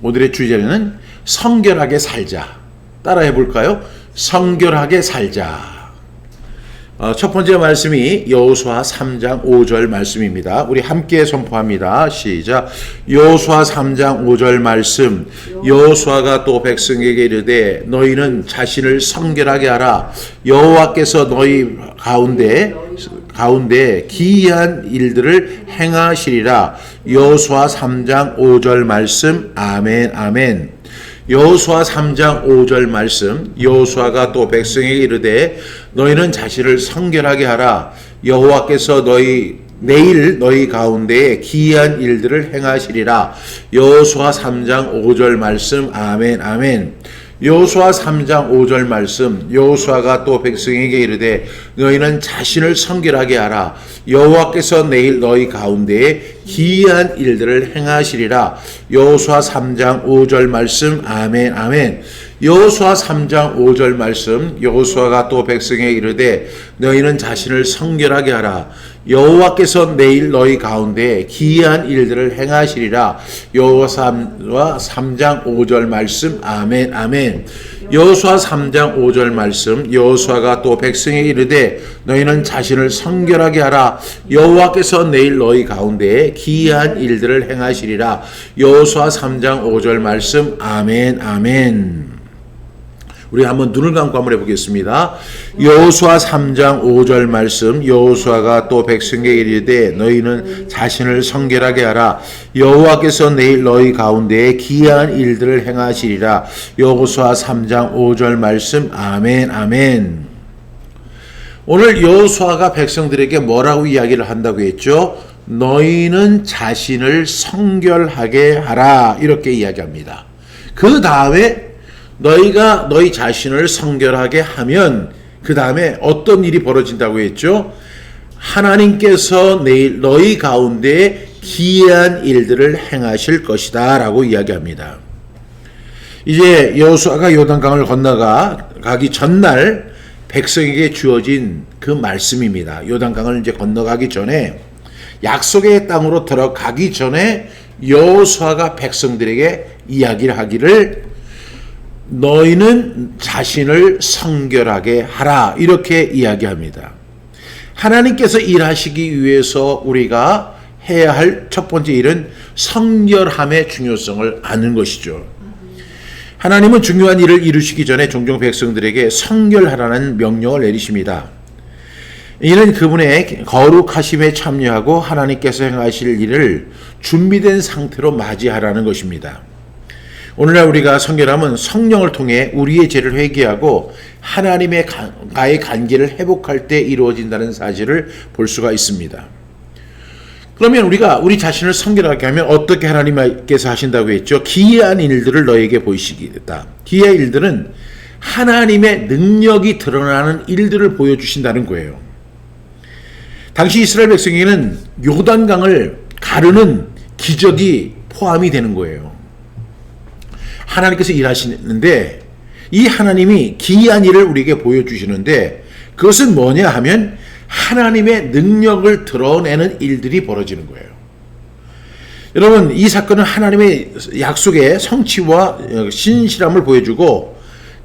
오늘의 주제는 성결하게 살자. 따라해 볼까요? 성결하게 살자. 첫 번째 말씀이 여호수아 3장 5절 말씀입니다. 우리 함께 선포합니다. 시작. 여호수아 3장 5절 말씀. 여호수아가 또 백성에게 이르되 너희는 자신을 성결하게 하라. 여호와께서 너희 가운데 기이한 일들을 행하시리라. 여호수아 3장 5절 말씀. 아멘 아멘. 여호수아 3장 5절 말씀. 여호수아가 또 백성에게 이르되 너희는 자신을 성결하게 하라. 여호와께서 내일 너희 가운데에 기이한 일들을 행하시리라. 여호수아 3장 5절 말씀. 아멘 아멘. 여호수아 3장 5절 말씀. 여호수아가 또 백성에게 이르되 너희는 자신을 성결하게 하라. 여호와께서 내일 너희 가운데에 기이한 일들을 행하시리라. 여호수아 3장 5절 말씀. 아멘 아멘. 여호수아 3장 5절 말씀. 여호수아가 또 백성에게 이르되 너희는 자신을 성결하게 하라. 여호와께서 내일 너희 가운데 기이한 일들을 행하시리라. 여호수아 3장 5절 말씀. 아멘 아멘. 여호수아 3장 5절 말씀. 여호수아가 또 백성에게 이르되 너희는 자신을 성결하게 하라. 여호와께서 내일 너희 가운데 기이한 일들을 행하시리라. 여호수아 3장 5절 말씀. 아멘 아멘. 우리 한번 눈을 감고 한번 해보겠습니다. 여호수아 3장 5절 말씀. 여호수아가 또 백성에게 이르되 너희는 자신을 성결하게 하라. 여호와께서 내일 너희 가운데에 기이한 일들을 행하시리라. 여호수아 3장 5절 말씀. 아멘 아멘. 오늘 여호수아가 백성들에게 뭐라고 이야기를 한다고 했죠? 너희는 자신을 성결하게 하라. 이렇게 이야기합니다. 그 다음에 너희가 너희 자신을 성결하게 하면 그 다음에 어떤 일이 벌어진다고 했죠? 하나님께서 내일 너희 가운데 기이한 일들을 행하실 것이다 라고 이야기합니다. 이제 여호수아가 요단강을 건너가기 전날 백성에게 주어진 그 말씀입니다. 요단강을 이제 건너가기 전에 약속의 땅으로 들어가기 전에 여호수아가 백성들에게 이야기를 하기를 너희는 자신을 성결하게 하라. 이렇게 이야기합니다. 하나님께서 일하시기 위해서 우리가 해야 할 첫 번째 일은 성결함의 중요성을 아는 것이죠. 하나님은 중요한 일을 이루시기 전에 종종 백성들에게 성결하라는 명령을 내리십니다. 이는 그분의 거룩하심에 참여하고 하나님께서 행하실 일을 준비된 상태로 맞이하라는 것입니다. 오늘날 우리가 성결함은 성령을 통해 우리의 죄를 회개하고 하나님과의 관계를 회복할 때 이루어진다는 사실을 볼 수가 있습니다. 그러면 우리가 우리 자신을 성결하게 하면 어떻게 하나님께서 하신다고 했죠? 기이한 일들을 너에게 보이시겠다. 기이한 일들은 하나님의 능력이 드러나는 일들을 보여주신다는 거예요. 당시 이스라엘 백성에게는 요단강을 가르는 기적이 포함이 되는 거예요. 하나님께서 일하시는데 이 하나님이 기이한 일을 우리에게 보여주시는데 그것은 뭐냐 하면 하나님의 능력을 드러내는 일들이 벌어지는 거예요. 여러분, 이 사건은 하나님의 약속의 성취와 신실함을 보여주고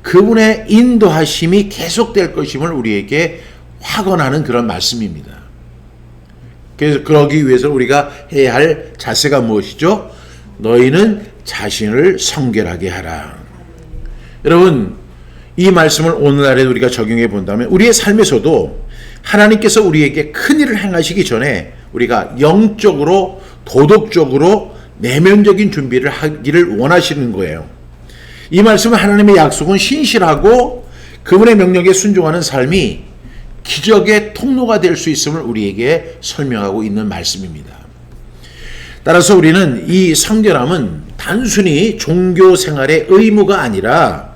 그분의 인도하심이 계속될 것임을 우리에게 확언하는 그런 말씀입니다. 그래서 그러기 위해서 우리가 해야 할 자세가 무엇이죠? 너희는 자신을 성결하게 하라. 여러분, 이 말씀을 오늘날에 우리가 적용해 본다면 우리의 삶에서도 하나님께서 우리에게 큰 일을 행하시기 전에 우리가 영적으로 도덕적으로 내면적인 준비를 하기를 원하시는 거예요. 이 말씀은 하나님의 약속은 신실하고 그분의 명령에 순종하는 삶이 기적의 통로가 될 수 있음을 우리에게 설명하고 있는 말씀입니다. 따라서 우리는 이 성결함은 단순히 종교 생활의 의무가 아니라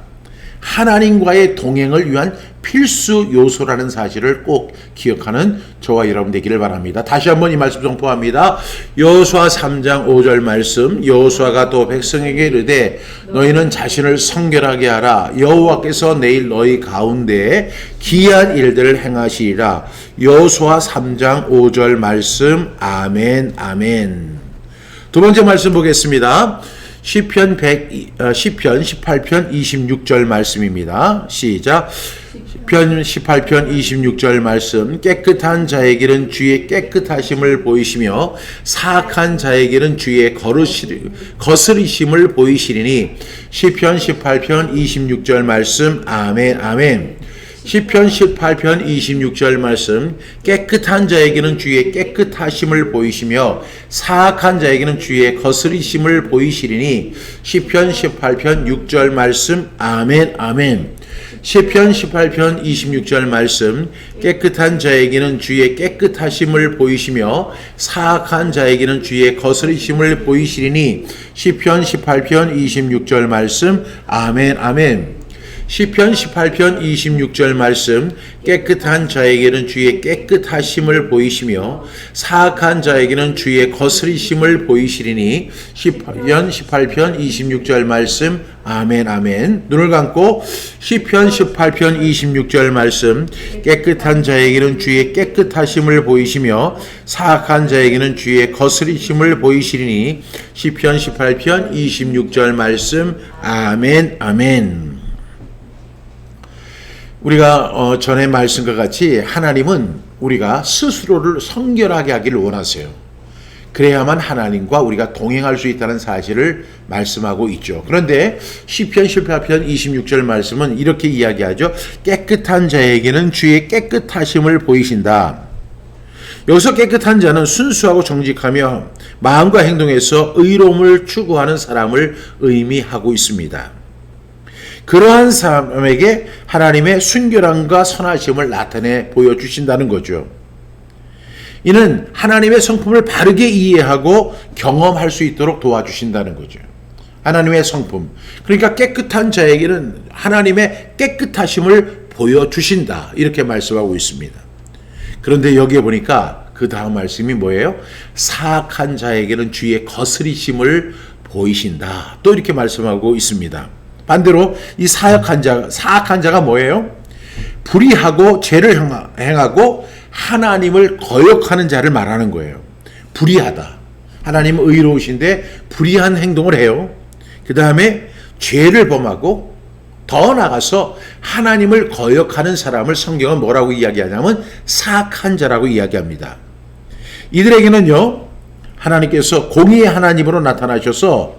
하나님과의 동행을 위한 필수 요소라는 사실을 꼭 기억하는 저와 여러분 되기를 바랍니다. 다시 한번 이 말씀 선포합니다. 여호수아 3장 5절 말씀. 여호수아가 또 백성에게 이르되 너희는 자신을 성결하게 하라. 여호와께서 내일 너희 가운데에 기이한 일들을 행하시리라. 여호수아 3장 5절 말씀. 아멘 아멘. 두 번째 말씀 보겠습니다. 시편 18편 26절 말씀입니다. 시작. 시편 18편 26절 말씀. 깨끗한 자에게는 주의 깨끗하심을 보이시며 사악한 자에게는 주의 거스리심을 보이시리니. 시편 18편 26절 말씀. 아멘 아멘. 시편 18편 26절 말씀. 깨끗한 자에게는 주의 깨끗하심을 보이시며 사악한 자에게는 주의 거스리심을 보이시리니. 시편 18편 6절 말씀. 아멘 아멘. 시편 18편 26절 말씀. 깨끗한 자에게는 주의 깨끗하심을 보이시며 사악한 자에게는 주의 거스리심을 보이시리니. 시편 18편 26절 말씀. 아멘 아멘. 시편 18편 26절 말씀. 깨끗한 자에게는 주의 깨끗하심을 보이시며 사악한 자에게는 주의 거스리심을 보이시리니. 시편 18편 26절 말씀. 아멘 아멘. 눈을 감고 시편 18편 26절 말씀. 깨끗한 자에게는 주의 깨끗하심을 보이시며 사악한 자에게는 주의 거스리심을 보이시리니. 시편 18편 26절 말씀. 아멘 아멘. 우리가 전에 말씀과 같이 하나님은 우리가 스스로를 성결하게 하기를 원하세요. 그래야만 하나님과 우리가 동행할 수 있다는 사실을 말씀하고 있죠. 그런데 시편 18편 26절 말씀은 이렇게 이야기하죠. 깨끗한 자에게는 주의 깨끗하심을 보이신다. 여기서 깨끗한 자는 순수하고 정직하며 마음과 행동에서 의로움을 추구하는 사람을 의미하고 있습니다. 그러한 사람에게 하나님의 순결함과 선하심을 나타내 보여주신다는 거죠. 이는 하나님의 성품을 바르게 이해하고 경험할 수 있도록 도와주신다는 거죠. 하나님의 성품. 그러니까 깨끗한 자에게는 하나님의 깨끗하심을 보여주신다. 이렇게 말씀하고 있습니다. 그런데 여기에 보니까 그 다음 말씀이 뭐예요? 사악한 자에게는 주의 거스리심을 보이신다. 또 이렇게 말씀하고 있습니다. 반대로 이 사악한 자가 뭐예요? 불의하고 죄를 행하고 하나님을 거역하는 자를 말하는 거예요. 불의하다. 하나님은 의로우신데 불의한 행동을 해요. 그 다음에 죄를 범하고 더 나아가서 하나님을 거역하는 사람을 성경은 뭐라고 이야기하냐면 사악한 자라고 이야기합니다. 이들에게는요, 하나님께서 공의의 하나님으로 나타나셔서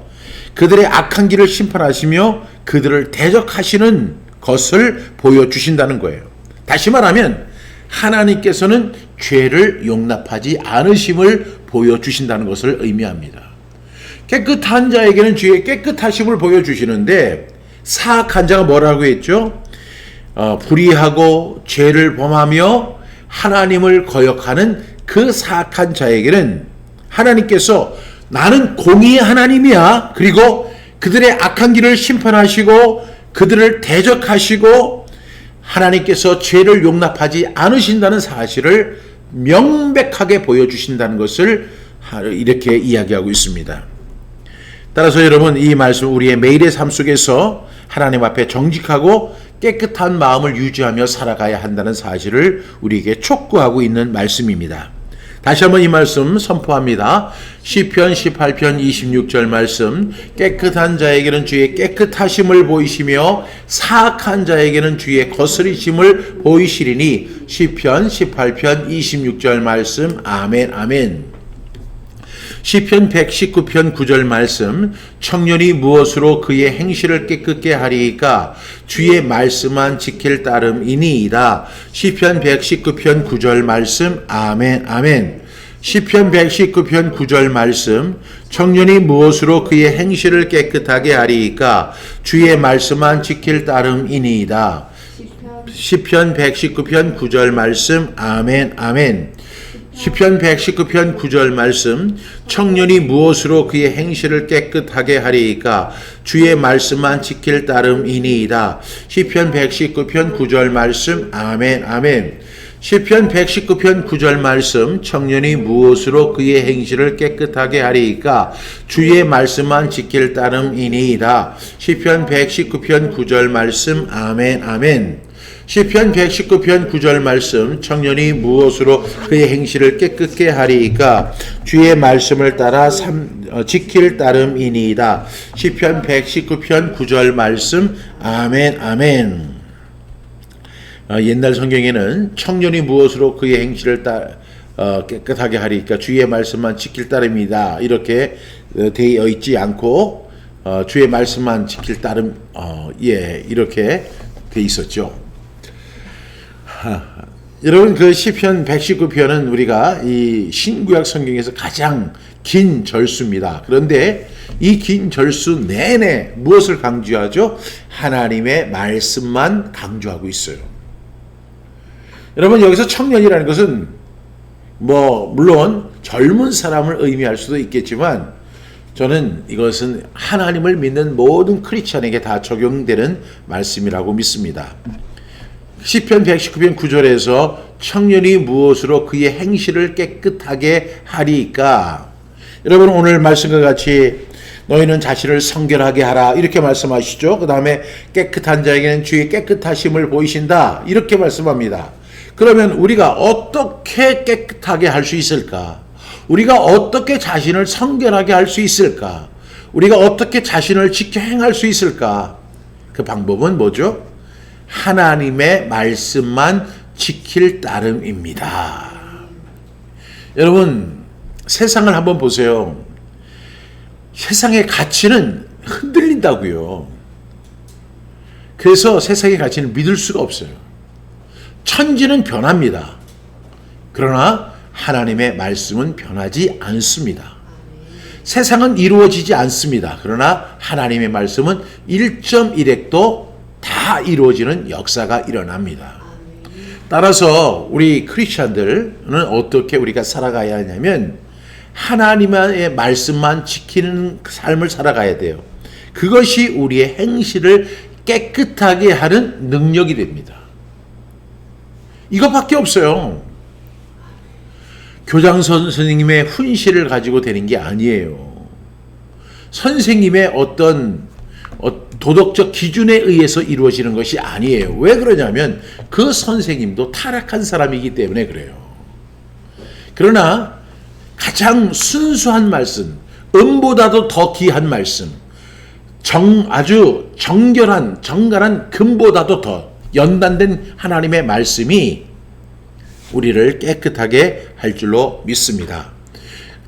그들의 악한 길을 심판하시며 그들을 대적하시는 것을 보여주신다는 거예요. 다시 말하면 하나님께서는 죄를 용납하지 않으심을 보여주신다는 것을 의미합니다. 깨끗한 자에게는 주의 깨끗하심을 보여주시는데 사악한 자가 뭐라고 했죠? 불의하고 죄를 범하며 하나님을 거역하는 그 사악한 자에게는 하나님께서 나는 공의의 하나님이야. 그리고 그들의 악한 길을 심판하시고 그들을 대적하시고 하나님께서 죄를 용납하지 않으신다는 사실을 명백하게 보여주신다는 것을 이렇게 이야기하고 있습니다. 따라서 여러분, 이 말씀 우리의 매일의 삶 속에서 하나님 앞에 정직하고 깨끗한 마음을 유지하며 살아가야 한다는 사실을 우리에게 촉구하고 있는 말씀입니다. 다시 한번 이 말씀 선포합니다. 시편 18편 26절 말씀. 깨끗한 자에게는 주의 깨끗하심을 보이시며 사악한 자에게는 주의 거스리심을 보이시리니. 시편 18편 26절 말씀. 아멘 아멘. 시편 119편 9절 말씀. 청년이 무엇으로 그의 행실을 깨끗게 하리이까 주의 말씀만 지킬 따름이니이다. 시편 119편 9절 말씀. 아멘 아멘. 시편 119편 9절 말씀. 청년이 무엇으로 그의 행실을 깨끗하게 하리이까 주의 말씀만 지킬 따름이니이다. 시편 119편 9절 말씀. 아멘 아멘. 시편 119편 9절 말씀. 청년이 무엇으로 그의 행실을 깨끗하게 하리이까 주의 말씀만 지킬 따름이니이다. 시편 119편 9절 말씀. 아멘 아멘. 시편 119편 9절 말씀. 청년이 무엇으로 그의 행실을 깨끗하게 하리이까 주의 말씀만 지킬 따름이니이다. 시편 119편 9절 말씀. 아멘 아멘. 시편 119편 9절 말씀, 청년이 무엇으로 그의 행실을 깨끗게 하리이까 주의 말씀을 따라 지킬 따름이니이다. 시편 119편 9절 말씀. 아멘 아멘. 옛날 성경에는 청년이 무엇으로 그의 행실을 깨끗하게 하리이까 주의 말씀만 지킬 따름이다 이렇게 되어 있지 않고 주의 말씀만 지킬 따름 이렇게 돼 있었죠. 여러분, 그 시편 119편은 우리가 이 신구약 성경에서 가장 긴 절수입니다. 그런데 이 긴 절수 내내 무엇을 강조하죠? 하나님의 말씀만 강조하고 있어요. 여러분, 여기서 청년이라는 것은 물론 젊은 사람을 의미할 수도 있겠지만 저는 이것은 하나님을 믿는 모든 크리스천에게 다 적용되는 말씀이라고 믿습니다. 시편 119편 9절에서 청년이 무엇으로 그의 행실을 깨끗하게 하리이까. 여러분, 오늘 말씀과 같이 너희는 자신을 성결하게 하라 이렇게 말씀하시죠. 그 다음에 깨끗한 자에게는 주의 깨끗하심을 보이신다 이렇게 말씀합니다. 그러면 우리가 어떻게 깨끗하게 할 수 있을까? 우리가 어떻게 자신을 성결하게 할 수 있을까? 우리가 어떻게 자신을 지켜 행할 수 있을까? 그 방법은 뭐죠? 하나님의 말씀만 지킬 따름입니다. 여러분, 세상을 한번 보세요. 세상의 가치는 흔들린다고요. 그래서 세상의 가치는 믿을 수가 없어요. 천지는 변합니다. 그러나 하나님의 말씀은 변하지 않습니다. 세상은 이루어지지 않습니다. 그러나 하나님의 말씀은 1.1핵도 다 이루어지는 역사가 일어납니다. 따라서 우리 크리스천들은 어떻게 우리가 살아가야 하냐면 하나님의 말씀만 지키는 삶을 살아가야 돼요. 그것이 우리의 행실을 깨끗하게 하는 능력이 됩니다. 이것밖에 없어요. 교장 선생님의 훈시를 가지고 되는 게 아니에요. 선생님의 어떤 도덕적 기준에 의해서 이루어지는 것이 아니에요. 왜 그러냐면 그 선생님도 타락한 사람이기 때문에 그래요. 그러나 가장 순수한 말씀, 음보다도 더 귀한 말씀, 아주 정갈한 금보다도 더 연단된 하나님의 말씀이 우리를 깨끗하게 할 줄로 믿습니다.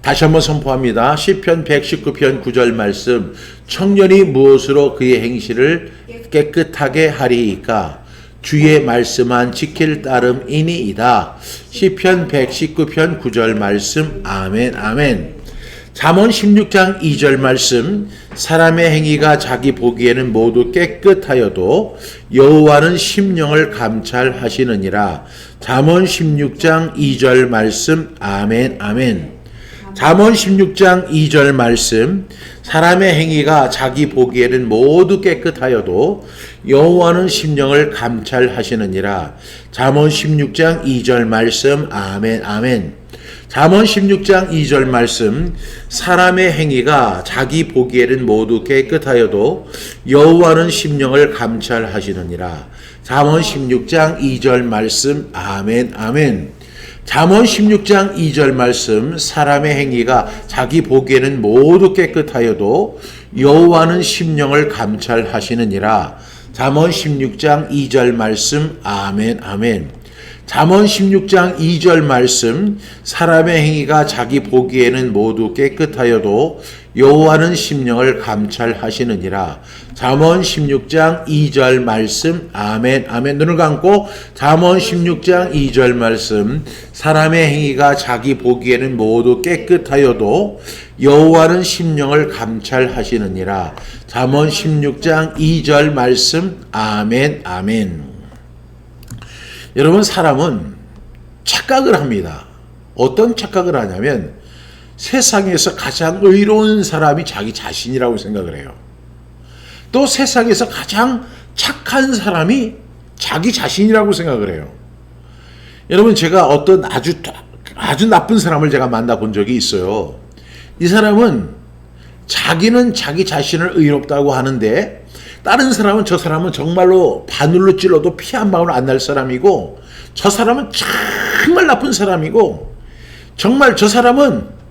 다시 한번 선포합니다. 시편 119편 9절 말씀, 청년이 무엇으로 그의 행실을 깨끗하게 하리이까 주의 말씀만 지킬 따름이니이다. 시편 119편 9절 말씀. 아멘 아멘. 잠언 16장 2절 말씀, 사람의 행위가 자기 보기에는 모두 깨끗하여도 여호와는 심령을 감찰하시느니라. 잠언 16장 2절 말씀. 아멘 아멘. 잠언 16장 2절 말씀, 사람의 행위가 자기 보기에는 모두 깨끗하여도 여호와는 심령을 감찰하시느니라. 잠언 16장 2절 말씀. 아멘 아멘. 잠언 16장 2절 말씀, 사람의 행위가 자기 보기에는 모두 깨끗하여도 여호와는 심령을 감찰하시느니라. 잠언 16장 2절 말씀. 아멘 아멘. 잠언 16장 2절 말씀, 사람의 행위가 자기 보기에는 모두 깨끗하여도 여호와는 심령을 감찰하시느니라. 잠언 16장 2절 말씀. 아멘 아멘. 잠언 16장 2절 말씀, 사람의 행위가 자기 보기에는 모두 깨끗하여도 여호와는 심령을 감찰하시느니라. 잠언 16장 2절 말씀. 아멘 아멘. 눈을 감고 잠언 16장 2절 말씀, 사람의 행위가 자기 보기에는 모두 깨끗하여도 여호와는 심령을 감찰하시느니라. 잠언 16장 2절 말씀. 아멘 아멘. 여러분, 사람은 착각을 합니다. 어떤 착각을 하냐면 세상에서 가장 의로운 사람이 자기 자신이라고 생각을 해요. 또 세상에서 가장 착한 사람이 자기 자신이라고 생각을 해요. 여러분, 제가 어떤 아주 나쁜 사람을 제가 만나본 적이 있어요. 이 사람은 자기는 자기 자신을 의롭다고 하는데 다른 사람은 저 사람은 정말로 바늘로 찔러도 피 한 방울 안 날 사람이고 저 사람은 정말 나쁜 사람이고 정말 저 사람은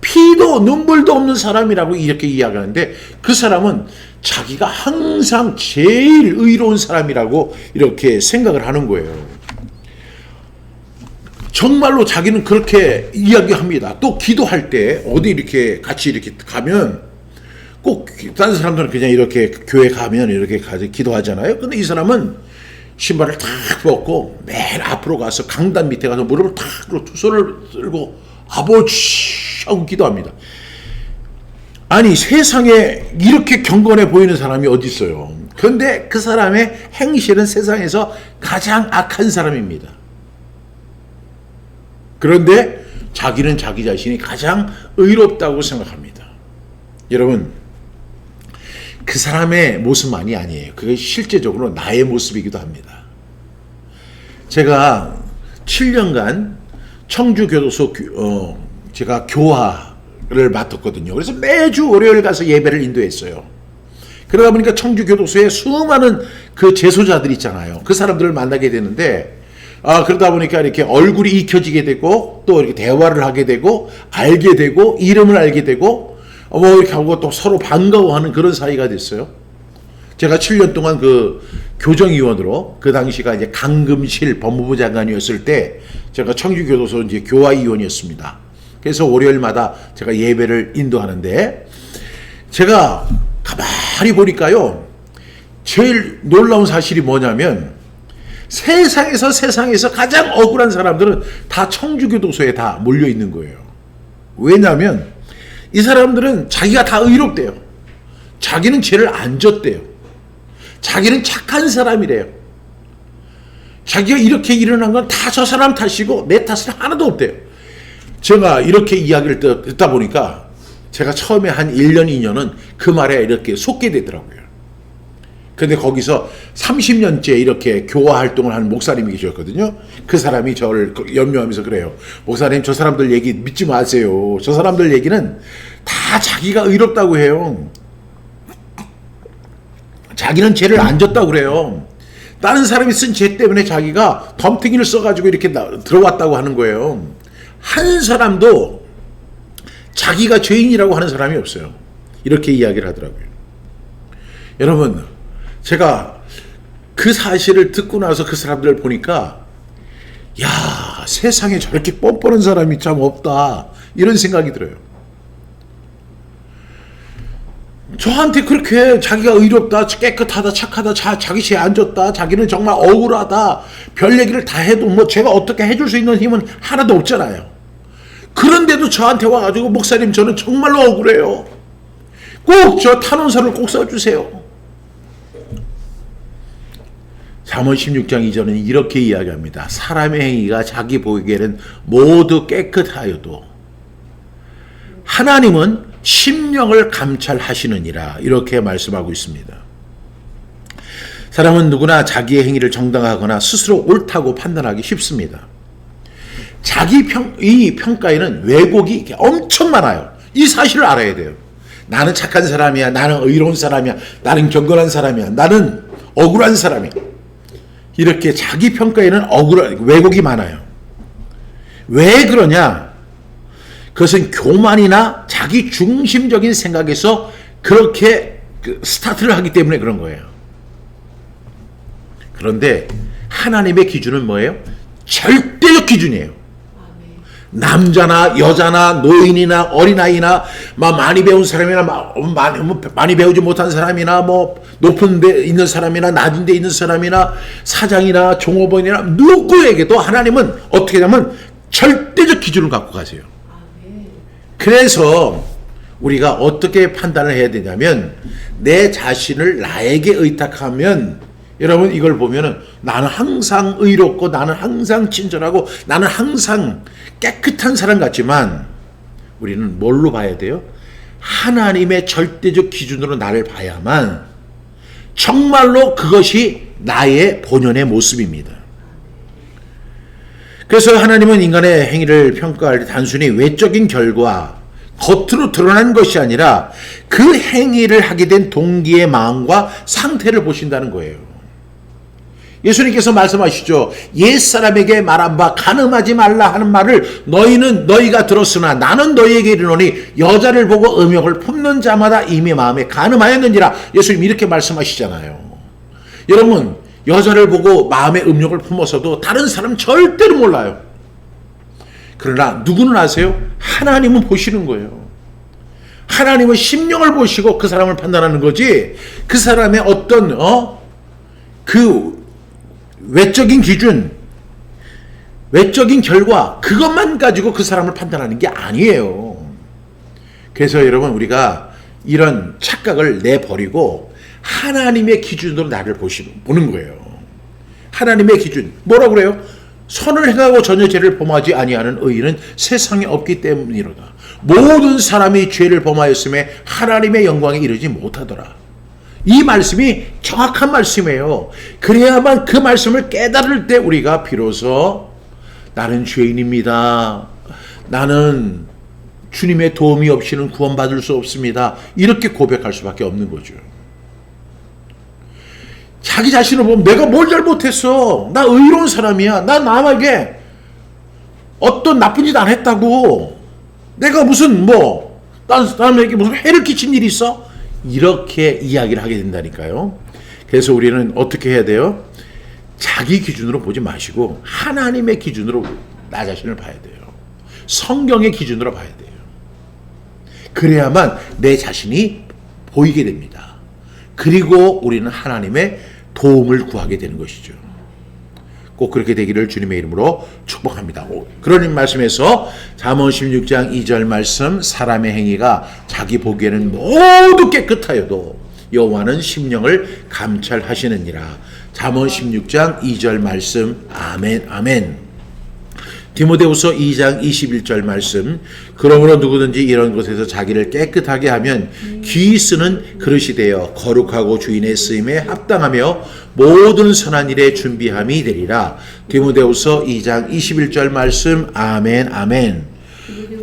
피도 눈물도 없는 사람이라고 이렇게 이야기하는데 그 사람은 자기가 항상 제일 의로운 사람이라고 이렇게 생각을 하는 거예요. 정말로 자기는 그렇게 이야기합니다. 또 기도할 때 어디 이렇게 같이 이렇게 가면 꼭 다른 사람들은 그냥 이렇게 교회 가면 이렇게 가서 기도하잖아요. 근데 이 사람은 신발을 탁 벗고 맨 앞으로 가서 강단 밑에 가서 무릎을 탁 두 손을 들고 아버지 하고 기도합니다. 아니 세상에 이렇게 경건해 보이는 사람이 어디 있어요. 그런데 그 사람의 행실은 세상에서 가장 악한 사람입니다. 그런데 자기는 자기 자신이 가장 의롭다고 생각합니다. 여러분, 그 사람의 모습만이 아니에요. 그게 실제적으로 나의 모습이기도 합니다. 제가 7년간 청주교도소 제가 교화를 맡았거든요. 그래서 매주 월요일 가서 예배를 인도했어요. 그러다 보니까 청주교도소에 수많은 그 재소자들 있잖아요. 그 사람들을 만나게 되는데 그러다 보니까 이렇게 얼굴이 익혀지게 되고 또 이렇게 대화를 하게 되고 알게 되고 이름을 알게 되고 뭐 이렇게 하고 또 서로 반가워하는 그런 사이가 됐어요. 제가 7년 동안 그 교정위원으로 그 당시가 이제 강금실 법무부 장관이었을 때 제가 청주교도소 이제 교화위원이었습니다. 그래서 월요일마다 제가 예배를 인도하는데 제가 가만히 보니까요. 제일 놀라운 사실이 뭐냐면 세상에서 가장 억울한 사람들은 다 청주교도소에 다 몰려 있는 거예요. 왜냐하면 이 사람들은 자기가 다 의롭대요. 자기는 죄를 안 졌대요. 자기는 착한 사람이래요. 자기가 이렇게 일어난 건 다 저 사람 탓이고 내 탓은 하나도 없대요. 제가 이렇게 이야기를 듣다 보니까 제가 처음에 한 1년, 2년은 그 말에 이렇게 속게 되더라고요. 근데 거기서 30년째 이렇게 교화 활동을 하는 목사님이 계셨거든요. 그 사람이 저를 염려하면서 그래요. 목사님, 저 사람들 얘기 믿지 마세요. 저 사람들 얘기는 다 자기가 의롭다고 해요. 자기는 죄를 안 졌다고 그래요. 다른 사람이 쓴 죄 때문에 자기가 덤탱이를 써가지고 이렇게 들어왔다고 하는 거예요. 한 사람도 자기가 죄인이라고 하는 사람이 없어요. 이렇게 이야기를 하더라고요. 여러분, 제가 그 사실을 듣고 나서 그 사람들을 보니까 야, 세상에 저렇게 뻔뻔한 사람이 참 없다 이런 생각이 들어요. 저한테 그렇게 자기가 의롭다, 깨끗하다, 착하다, 자기 죄 안 졌다, 자기는 정말 억울하다, 별 얘기를 다 해도 뭐 제가 어떻게 해줄 수 있는 힘은 하나도 없잖아요. 그런데도 저한테 와가지고 목사님 저는 정말로 억울해요. 꼭 저 탄원서를 꼭 써주세요. 잠언 16장 2절은 이렇게 이야기합니다. 사람의 행위가 자기 보기에는 모두 깨끗하여도 하나님은 심령을 감찰하시느니라 이렇게 말씀하고 있습니다. 사람은 누구나 자기의 행위를 정당하거나 스스로 옳다고 판단하기 쉽습니다. 이 평가에는 왜곡이 엄청 많아요. 이 사실을 알아야 돼요. 나는 착한 사람이야. 나는 의로운 사람이야. 나는 경건한 사람이야. 나는 억울한 사람이야. 이렇게 자기 평가에는 왜곡이 많아요. 왜 그러냐? 그것은 교만이나 자기 중심적인 생각에서 그렇게 스타트를 하기 때문에 그런 거예요. 그런데 하나님의 기준은 뭐예요? 절대적 기준이에요. 남자나 여자나 노인이나 어린아이나 많이 배운 사람이나 많이 배우지 못한 사람이나 뭐 높은 데 있는 사람이나 낮은 데 있는 사람이나 사장이나 종업원이나 누구에게도 하나님은 어떻게 하냐면 절대적 기준을 갖고 가세요. 그래서 우리가 어떻게 판단을 해야 되냐면 내 자신을 나에게 의탁하면 여러분 이걸 보면은 나는 항상 의롭고 나는 항상 친절하고 나는 항상 깨끗한 사람 같지만 우리는 뭘로 봐야 돼요? 하나님의 절대적 기준으로 나를 봐야만 정말로 그것이 나의 본연의 모습입니다. 그래서 하나님은 인간의 행위를 평가할 때 단순히 외적인 결과 겉으로 드러난 것이 아니라 그 행위를 하게 된 동기의 마음과 상태를 보신다는 거예요. 예수님께서 말씀하시죠. 옛사람에게 말한 바 간음하지 말라 하는 말을 너희가 들었으나 나는 너희에게 이르노니 여자를 보고 음욕을 품는 자마다 이미 마음에 간음하였느니라. 예수님 이렇게 말씀하시잖아요. 여러분, 여자를 보고 마음에 음욕을 품어서도 다른 사람 절대로 몰라요. 그러나 누구는 아세요? 하나님은 보시는 거예요. 하나님은 심령을 보시고 그 사람을 판단하는 거지, 그 사람의 어떤 그 외적인 기준, 외적인 결과, 그것만 가지고 그 사람을 판단하는 게 아니에요. 그래서 여러분, 우리가 이런 착각을 내버리고 하나님의 기준으로 나를 보는 거예요. 하나님의 기준. 뭐라고 그래요? 선을 행하고 전혀 죄를 범하지 아니하는 의인은 세상에 없기 때문이로다. 모든 사람이 죄를 범하였음에 하나님의 영광에 이르지 못하더라. 이 말씀이 정확한 말씀이에요. 그래야만 그 말씀을 깨달을 때 우리가 비로소 나는 죄인입니다. 나는 주님의 도움이 없이는 구원받을 수 없습니다. 이렇게 고백할 수밖에 없는 거죠. 자기 자신을 보면 내가 뭘 잘못했어. 나 의로운 사람이야. 나 남에게 어떤 나쁜 짓 안 했다고. 내가 무슨 남에게 무슨 해를 끼친 일이 있어? 이렇게 이야기를 하게 된다니까요. 그래서 우리는 어떻게 해야 돼요? 자기 기준으로 보지 마시고 하나님의 기준으로 나 자신을 봐야 돼요. 성경의 기준으로 봐야 돼요. 그래야만 내 자신이 보이게 됩니다. 그리고 우리는 하나님의 도움을 구하게 되는 것이죠. 꼭 그렇게 되기를 주님의 이름으로 축복합니다. 그런 말씀에서 잠언 16장 2절 말씀, 사람의 행위가 자기 보기에는 모두 깨끗하여도 여호와는 심령을 감찰하시느니라. 잠언 16장 2절 말씀. 아멘, 아멘. 디모데후서 2장 21절 말씀. 그러므로 누구든지 이런 것에서 자기를 깨끗하게 하면 귀 쓰는 그릇이 되어 거룩하고 주인의 쓰임에 합당하며 모든 선한 일에 준비함이 되리라. 디모데후서 2장 21절 말씀. 아멘, 아멘.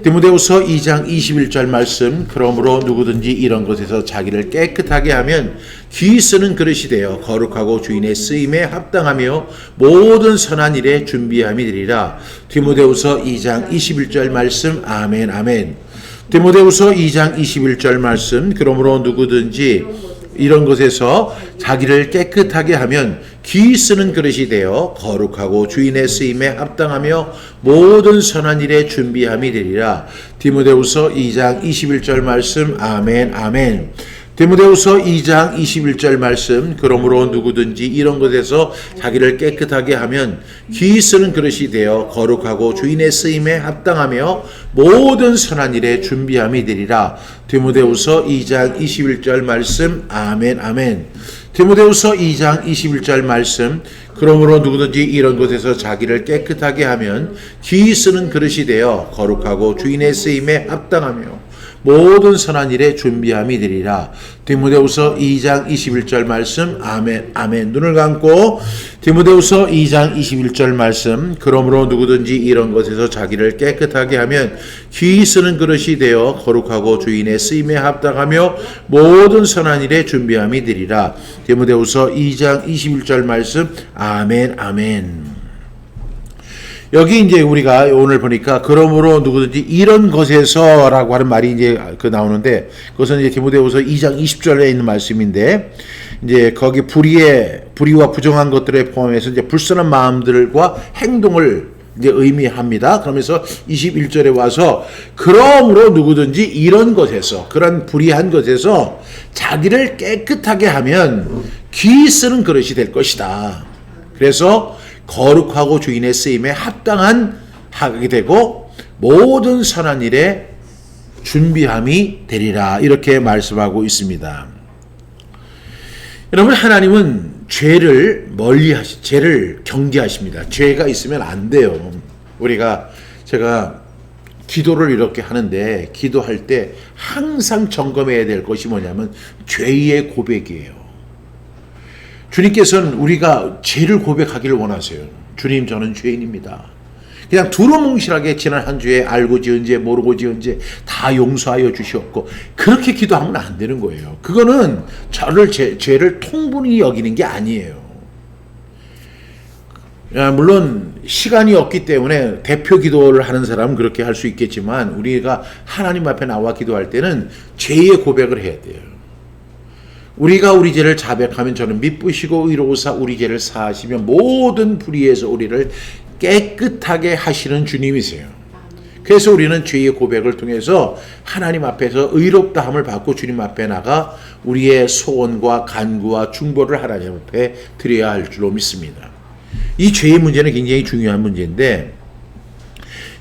디모데후서 2장 21절 말씀. 그러므로 누구든지 이런 것에서 자기를 깨끗하게 하면 귀 쓰는 그릇이 되어 거룩하고 주인의 쓰임에 합당하며 모든 선한 일에 준비함이 되리라. 디모데후서 2장 21절 말씀. 아멘, 아멘. 디모데후서 2장 21절 말씀. 그러므로 누구든지 이런 것에서 자기를 깨끗하게 하면 귀 쓰는 그릇이 되어 거룩하고 주인의 쓰임에 합당하며 모든 선한 일에 준비함이 되리라. 디모데후서 2장 21절 말씀. 아멘, 아멘. 디모데후서 2장 21절 말씀. 그러므로 누구든지 이런 것에서 자기를 깨끗하게 하면 귀 쓰는 그릇이 되어 거룩하고 주인의 쓰임에 합당하며 모든 선한 일에 준비함이 되리라. 디모데후서 2장 21절 말씀. 아멘, 아멘. 디모데후서 2장 21절 말씀. 그러므로 누구든지 이런 것에서 자기를 깨끗하게 하면 귀 쓰는 그릇이 되어 거룩하고 주인의 쓰임에 합당하며 모든 선한 일에 준비함이 되리라. 디모데후서 2장 21절 말씀. 아멘, 아멘. 눈을 감고 디모데후서 2장 21절 말씀. 그러므로 누구든지 이런 것에서 자기를 깨끗하게 하면 귀 쓰는 그릇이 되어 거룩하고 주인의 쓰임에 합당하며 모든 선한 일에 준비함이 되리라. 디모데후서 2장 21절 말씀. 아멘, 아멘. 여기 이제 우리가 오늘 보니까 그러므로 누구든지 이런 것에서라고 하는 말이 이제 나오는데, 그것은 이제 디모데후서 2장 20절에 있는 말씀인데, 이제 거기 불의와 부정한 것들에 포함해서 이제 불선한 마음들과 행동을 이제 의미합니다. 그러면서 21절에 와서 그러므로 누구든지 이런 것에서, 그런 불의한 것에서 자기를 깨끗하게 하면 귀 쓰는 그릇이 될 것이다. 그래서 거룩하고 주인의 쓰임에 합당한 하게 되고 모든 선한 일에 준비함이 되리라. 이렇게 말씀하고 있습니다. 여러분, 하나님은 죄를 죄를 경계하십니다. 죄가 있으면 안 돼요. 제가 기도를 이렇게 하는데, 기도할 때 항상 점검해야 될 것이 뭐냐면 죄의 고백이에요. 주님께서는 우리가 죄를 고백하기를 원하세요. 주님, 저는 죄인입니다. 그냥 두루뭉실하게 지난 한 주에 알고 지은 죄 모르고 지은 죄 다 용서하여 주시옵고 그렇게 기도하면 안 되는 거예요. 그거는 저를 죄를 통분히 여기는 게 아니에요. 물론 시간이 없기 때문에 대표 기도를 하는 사람은 그렇게 할 수 있겠지만 우리가 하나님 앞에 나와 기도할 때는 죄의 고백을 해야 돼요. 우리가 우리 죄를 자백하면 저는 미쁘시고 의로우사 우리 죄를 사하시며 모든 불의에서 우리를 깨끗하게 하시는 주님이세요. 그래서 우리는 죄의 고백을 통해서 하나님 앞에서 의롭다함을 받고 주님 앞에 나가 우리의 소원과 간구와 중보를 하나님 앞에 드려야 할 줄로 믿습니다. 이 죄의 문제는 굉장히 중요한 문제인데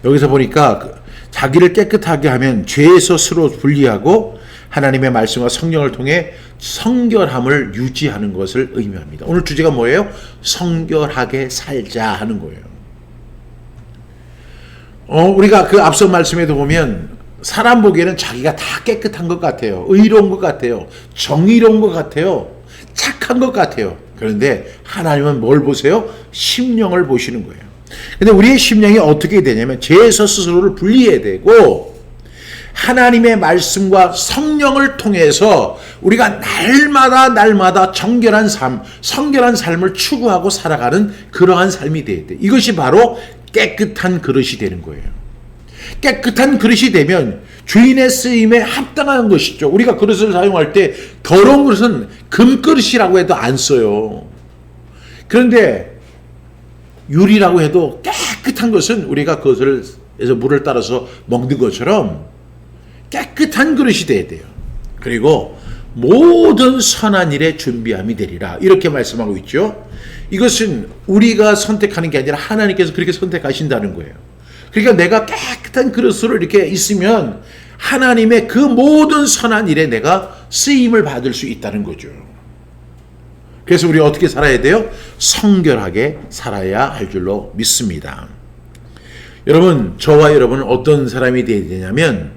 여기서 보니까 자기를 깨끗하게 하면 죄에서 스스로 분리하고 하나님의 말씀과 성령을 통해 성결함을 유지하는 것을 의미합니다. 오늘 주제가 뭐예요? 성결하게 살자 하는 거예요. 우리가 그 앞서 말씀에도 보면 사람 보기에는 자기가 다 깨끗한 것 같아요. 의로운 것 같아요. 정의로운 것 같아요. 착한 것 같아요. 그런데 하나님은 뭘 보세요? 심령을 보시는 거예요. 근데 우리의 심령이 어떻게 되냐면 죄에서 스스로를 분리해야 되고 하나님의 말씀과 성령을 통해서 우리가 날마다 정결한 삶, 성결한 삶을 추구하고 살아가는 그러한 삶이 돼야 돼. 이것이 바로 깨끗한 그릇이 되는 거예요. 깨끗한 그릇이 되면 주인의 쓰임에 합당한 것이죠. 우리가 그릇을 사용할 때 더러운 그릇은 금그릇이라고 해도 안 써요. 그런데 유리라고 해도 깨끗한 것은 우리가 그것에서 물을 따라서 먹는 것처럼 깨끗한 그릇이 돼야 돼요. 그리고 모든 선한 일에 준비함이 되리라 이렇게 말씀하고 있죠. 이것은 우리가 선택하는 게 아니라 하나님께서 그렇게 선택하신다는 거예요. 그러니까 내가 깨끗한 그릇으로 이렇게 있으면 하나님의 그 모든 선한 일에 내가 쓰임을 받을 수 있다는 거죠. 그래서 우리 어떻게 살아야 돼요? 성결하게 살아야 할 줄로 믿습니다. 여러분, 저와 여러분은 어떤 사람이 되어야 되냐면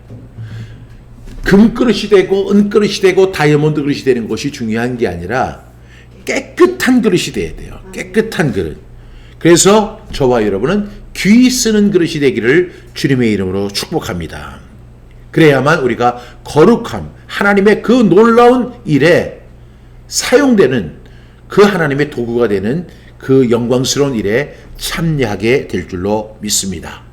금그릇이 되고 은그릇이 되고 다이아몬드 그릇이 되는 것이 중요한 게 아니라 깨끗한 그릇이 돼야 돼요. 깨끗한 그릇. 그래서 저와 여러분은 귀 쓰는 그릇이 되기를 주님의 이름으로 축복합니다. 그래야만 우리가 거룩함, 하나님의 그 놀라운 일에 사용되는 그 하나님의 도구가 되는 그 영광스러운 일에 참여하게 될 줄로 믿습니다.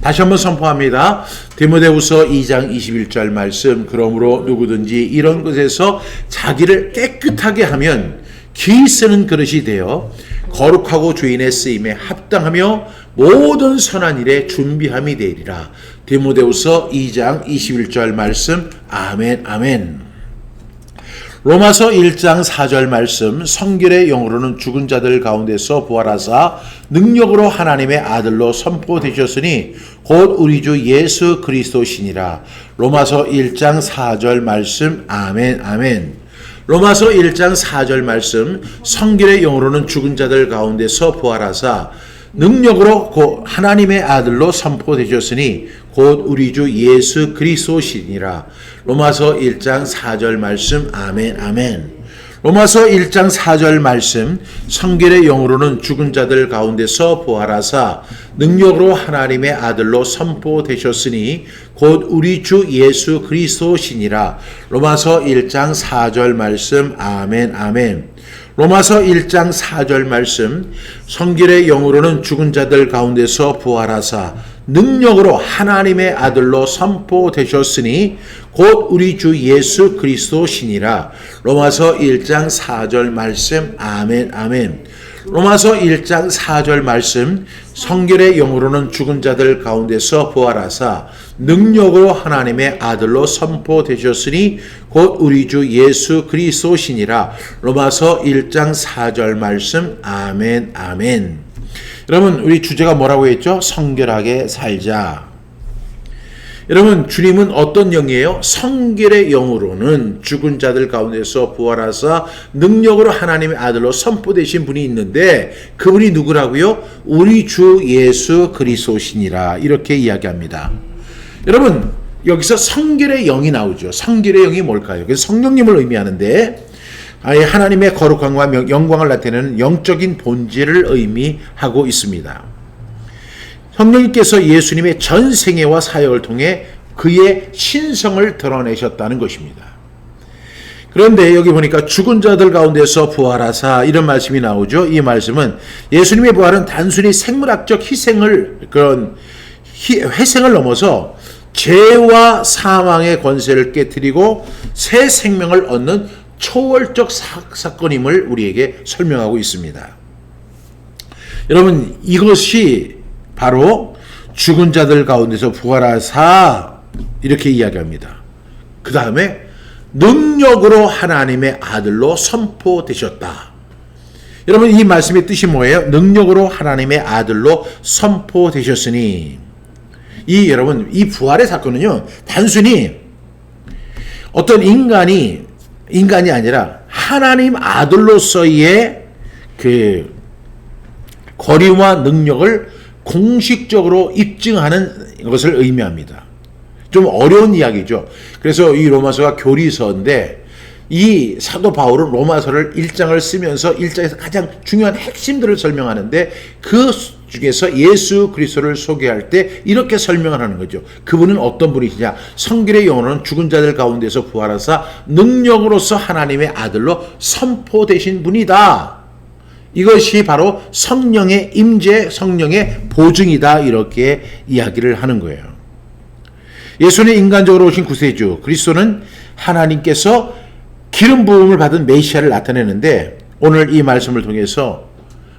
다시 한번 선포합니다. 디모데후서 2장 21절 말씀. 그러므로 누구든지 이런 것에서 자기를 깨끗하게 하면 귀 쓰는 그릇이 되어 거룩하고 주인의 쓰임에 합당하며 모든 선한 일에 준비함이 되리라. 디모데후서 2장 21절 말씀. 아멘, 아멘. 로마서 1장 4절 말씀. 성결의 영으로는 죽은 자들 가운데서 부활하사 능력으로 하나님의 아들로 선포되셨으니 곧 우리 주 예수 그리스도시니라. 로마서 1장 4절 말씀. 아멘, 아멘. 로마서 1장 4절 말씀. 성결의 영으로는 죽은 자들 가운데서 부활하사 능력으로 곧 하나님의 아들로 선포되셨으니 곧 우리 주 예수 그리스도시니라. 로마서 1장 4절 말씀. 아멘, 아멘. 로마서 1장 4절 말씀. 성결의 영으로는 죽은 자들 가운데서 부활하사 능력으로 하나님의 아들로 선포되셨으니 곧 우리 주 예수 그리스도시니라. 로마서 1장 4절 말씀. 아멘, 아멘. 로마서 1장 4절 말씀. 성결의 영으로는 죽은 자들 가운데서 부활하사 능력으로 하나님의 아들로 선포되셨으니 곧 우리 주 예수 그리스도시니라. 로마서 1장 4절 말씀. 아멘, 아멘. 로마서 1장 4절 말씀. 성결의 영으로는 죽은 자들 가운데서 부활하사 능력으로 하나님의 아들로 선포되셨으니 곧 우리 주 예수 그리스도시니라. 로마서 1장 4절 말씀. 아멘, 아멘. 여러분, 우리 주제가 뭐라고 했죠? 성결하게 살자. 여러분, 주님은 어떤 영이에요? 성결의 영으로는 죽은 자들 가운데서 부활하사 능력으로 하나님의 아들로 선포되신 분이 있는데 그분이 누구라고요? 우리 주 예수 그리스도시니라. 이렇게 이야기합니다. 여러분, 여기서 성결의 영이 나오죠. 성결의 영이 뭘까요? 그래서 성령님을 의미하는데 하나님의 거룩함과 영광을 나타내는 영적인 본질을 의미하고 있습니다. 성령님께서 예수님의 전 생애와 사역을 통해 그의 신성을 드러내셨다는 것입니다. 그런데 여기 보니까 죽은 자들 가운데서 부활하사 이런 말씀이 나오죠. 이 말씀은 예수님의 부활은 단순히 생물학적 회생을 넘어서 죄와 사망의 권세를 깨뜨리고 새 생명을 얻는 초월적 사건임을 우리에게 설명하고 있습니다. 여러분, 이것이 바로 죽은 자들 가운데서 부활하사 이렇게 이야기합니다. 그 다음에 능력으로 하나님의 아들로 선포되셨다. 여러분, 이 말씀의 뜻이 뭐예요? 능력으로 하나님의 아들로 선포되셨으니, 여러분, 이 부활의 사건은요, 단순히 어떤 인간이 아니라 하나님 아들로서의 그 권위와 능력을 공식적으로 입증하는 것을 의미합니다. 좀 어려운 이야기죠. 그래서 이 로마서가 교리서인데, 이 사도 바울은 로마서를 1장을 쓰면서 1장에서 가장 중요한 핵심들을 설명하는데, 그 중에서 예수 그리스도를 소개할 때 이렇게 설명을 하는 거죠. 그분은 어떤 분이시냐? 성결의 영으로는 죽은 자들 가운데서 부활하사 능력으로서 하나님의 아들로 선포되신 분이다. 이것이 바로 성령의 임재, 성령의 보증이다. 이렇게 이야기를 하는 거예요. 예수는 인간적으로 오신 구세주 그리스도는 하나님께서 기름 부음을 받은 메시아를 나타내는데, 오늘 이 말씀을 통해서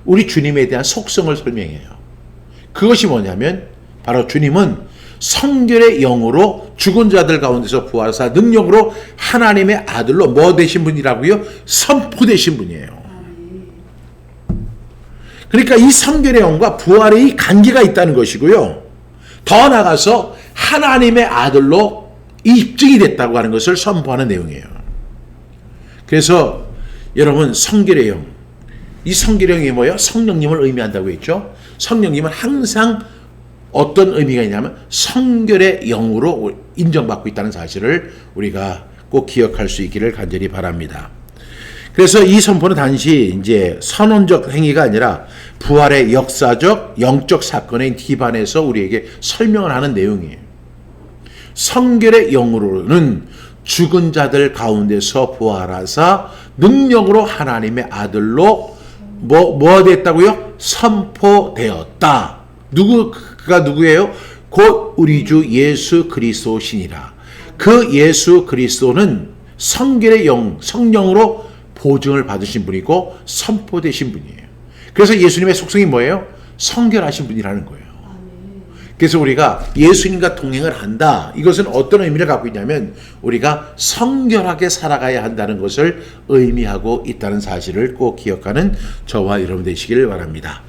우리 주님에 대한 속성을 설명해요. 그것이 뭐냐면 바로 주님은 성결의 영으로 죽은 자들 가운데서 부활하사 능력으로 하나님의 아들로 뭐 되신 분이라고요? 선포되신 분이에요. 그러니까 이 성결의 영과 부활의 관계가 있다는 것이고요. 더 나아가서 하나님의 아들로 입증이 됐다고 하는 것을 선포하는 내용이에요. 그래서 여러분, 성결의 영, 이 성결의 영이 뭐예요? 성령님을 의미한다고 했죠. 성령님은 항상 어떤 의미가 있냐면 성결의 영으로 인정받고 있다는 사실을 우리가 꼭 기억할 수 있기를 간절히 바랍니다. 그래서 이 선포는 단지 이제 선언적 행위가 아니라 부활의 역사적, 영적 사건에 기반해서 우리에게 설명을 하는 내용이에요. 성결의 영으로는 죽은 자들 가운데서 부활하사 능력으로 하나님의 아들로 뭐 됐다고요? 선포되었다. 그가 누구예요? 곧 우리 주 예수 그리스도시니라. 그 예수 그리스도는 성결의 영, 성령으로 보증을 받으신 분이고 선포되신 분이에요. 그래서 예수님의 속성이 뭐예요? 성결하신 분이라는 거예요. 그래서 우리가 예수님과 동행을 한다. 이것은 어떤 의미를 갖고 있냐면 우리가 성결하게 살아가야 한다는 것을 의미하고 있다는 사실을 꼭 기억하는 저와 여러분 되시기를 바랍니다.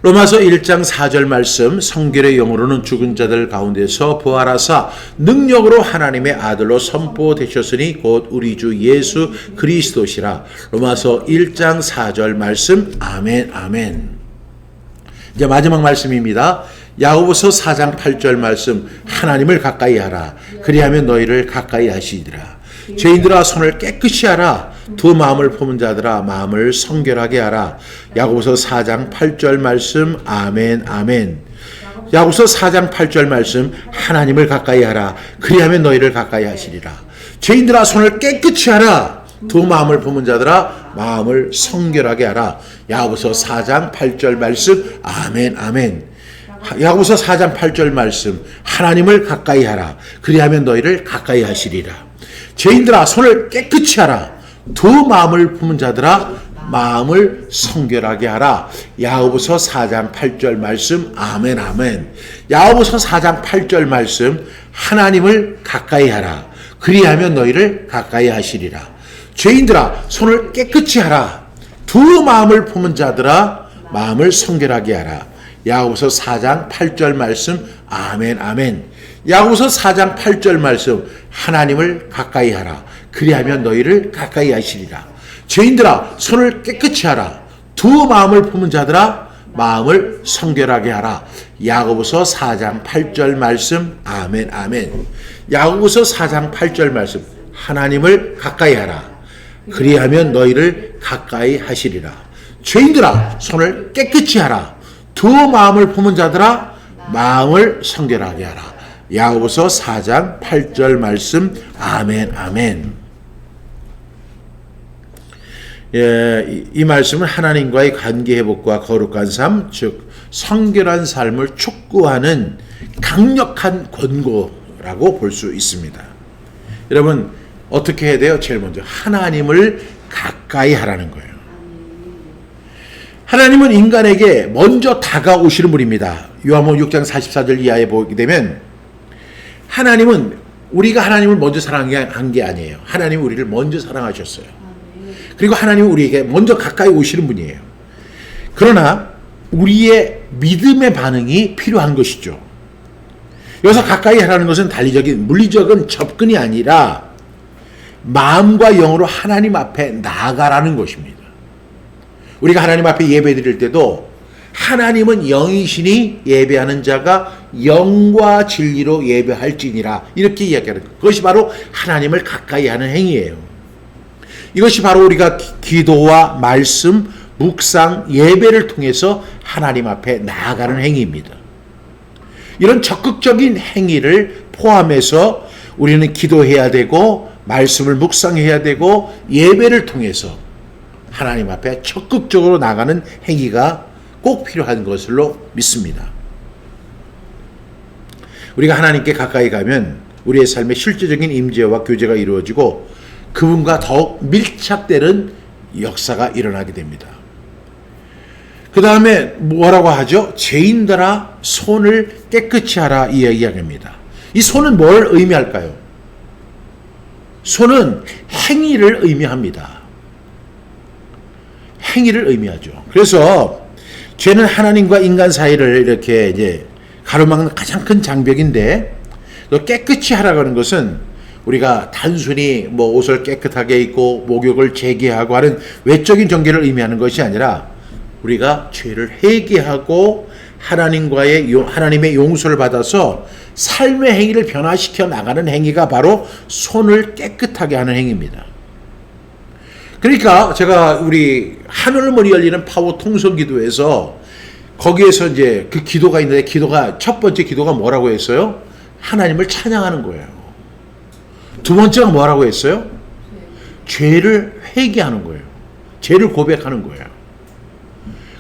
로마서 1장 4절 말씀, 성결의 영으로는 죽은 자들 가운데서 부활하사 능력으로 하나님의 아들로 선포되셨으니 곧 우리 주 예수 그리스도시라. 로마서 1장 4절 말씀. 아멘, 아멘. 이제 마지막 말씀입니다. 야고보서 4장 8절 말씀. 하나님을 가까이 하라. 그리하면 너희를 가까이 하시리라. 죄인들아 손을 깨끗이 하라. 두 마음을 품은 자들아 마음을 성결하게 하라. 야고보서 4장 8절 말씀. 아멘, 아멘. 야고보서 4장 8절 말씀. 하나님을 가까이 하라. 그리하면 너희를 가까이 하시리라. 죄인들아 손을 깨끗이 하라. 두 마음을 품은 자들아 마음을 성결하게 하라. 야고보서 4장 8절 말씀. 아멘, 아멘. 야고보서 4장 8절 말씀. 하나님을 가까이 하라. 그리하면 너희를 가까이 하시리라. 죄인들아 손을 깨끗이 하라. 두 마음을 품은 자들아 마음을 성결하게 하라. 야고보서 4장 8절 말씀. 아멘, 아멘. 야고보서 4장 8절 말씀. 하나님을 가까이 하라. 그리하면 너희를 가까이 하시리라. 죄인들아 손을 깨끗이 하라. 두 마음을 품은 자들아 마음을 성결하게 하라. 야고보서 4장 8절 말씀. 아멘, 아멘. 야고보서 4장 8절 말씀. 하나님을 가까이 하라. 그리하면 너희를 가까이 하시리라. 죄인들아 손을 깨끗이 하라. 두 마음을 품은 자들아 마음을 성결하게 하라. 야고보서 4장 8절 말씀. 아멘, 아멘. 야고보서 4장 8절 말씀. 하나님을 가까이 하라. 그리하면 너희를 가까이 하시리라. 죄인들아 손을 깨끗이 하라. 두 마음을 품은 자들아 마음을 성결하게 하라. 야고보서 4장 8절 말씀. 아멘, 아멘. 예, 이 말씀은 하나님과의 관계 회복과 거룩한 삶, 즉 성결한 삶을 촉구하는 강력한 권고라고 볼 수 있습니다. 여러분, 어떻게 해야 돼요? 제일 먼저 하나님을 가까이 하라는 거예요. 하나님은 인간에게 먼저 다가오시는 분입니다. 요한복음 6장 44절 이하에 보게 되면 하나님은 우리가 하나님을 먼저 사랑한 게 아니에요. 하나님은 우리를 먼저 사랑하셨어요. 그리고 하나님은 우리에게 먼저 가까이 오시는 분이에요. 그러나 우리의 믿음의 반응이 필요한 것이죠. 여기서 가까이 하라는 것은 단리적인 물리적인 접근이 아니라 마음과 영으로 하나님 앞에 나아가라는 것입니다. 우리가 하나님 앞에 예배 드릴 때도 하나님은 영이시니 예배하는 자가 영과 진리로 예배할지니라 이렇게 이야기하는 것. 그것이 바로 하나님을 가까이 하는 행위예요. 이것이 바로 우리가 기도와 말씀, 묵상, 예배를 통해서 하나님 앞에 나아가는 행위입니다. 이런 적극적인 행위를 포함해서 우리는 기도해야 되고 말씀을 묵상해야 되고 예배를 통해서 하나님 앞에 적극적으로 나가는 행위가 꼭 필요한 것으로 믿습니다. 우리가 하나님께 가까이 가면 우리의 삶에 실제적인 임재와 교제가 이루어지고 그분과 더욱 밀착되는 역사가 일어나게 됩니다. 그 다음에 뭐라고 하죠? 죄인들아 손을 깨끗이 하라 이야기합니다. 이 손은 뭘 의미할까요? 손은 행위를 의미합니다. 행위를 의미하죠. 그래서 죄는 하나님과 인간 사이를 이렇게 이제 가로막는 가장 큰 장벽인데, 또 깨끗이 하라고 하는 것은 우리가 단순히 뭐 옷을 깨끗하게 입고 목욕을 재개하고 하는 외적인 정결을 의미하는 것이 아니라 우리가 죄를 회개하고 하나님의 용서를 받아서 삶의 행위를 변화시켜 나가는 행위가 바로 손을 깨끗하게 하는 행위입니다. 그러니까 제가 우리 하늘문이 열리는 파워 통성 기도에서 거기에서 이제 그 기도가 있는데, 기도가 첫 번째 기도가 뭐라고 했어요? 하나님을 찬양하는 거예요. 두 번째가 뭐라고 했어요? 죄를 회개하는 거예요. 죄를 고백하는 거예요.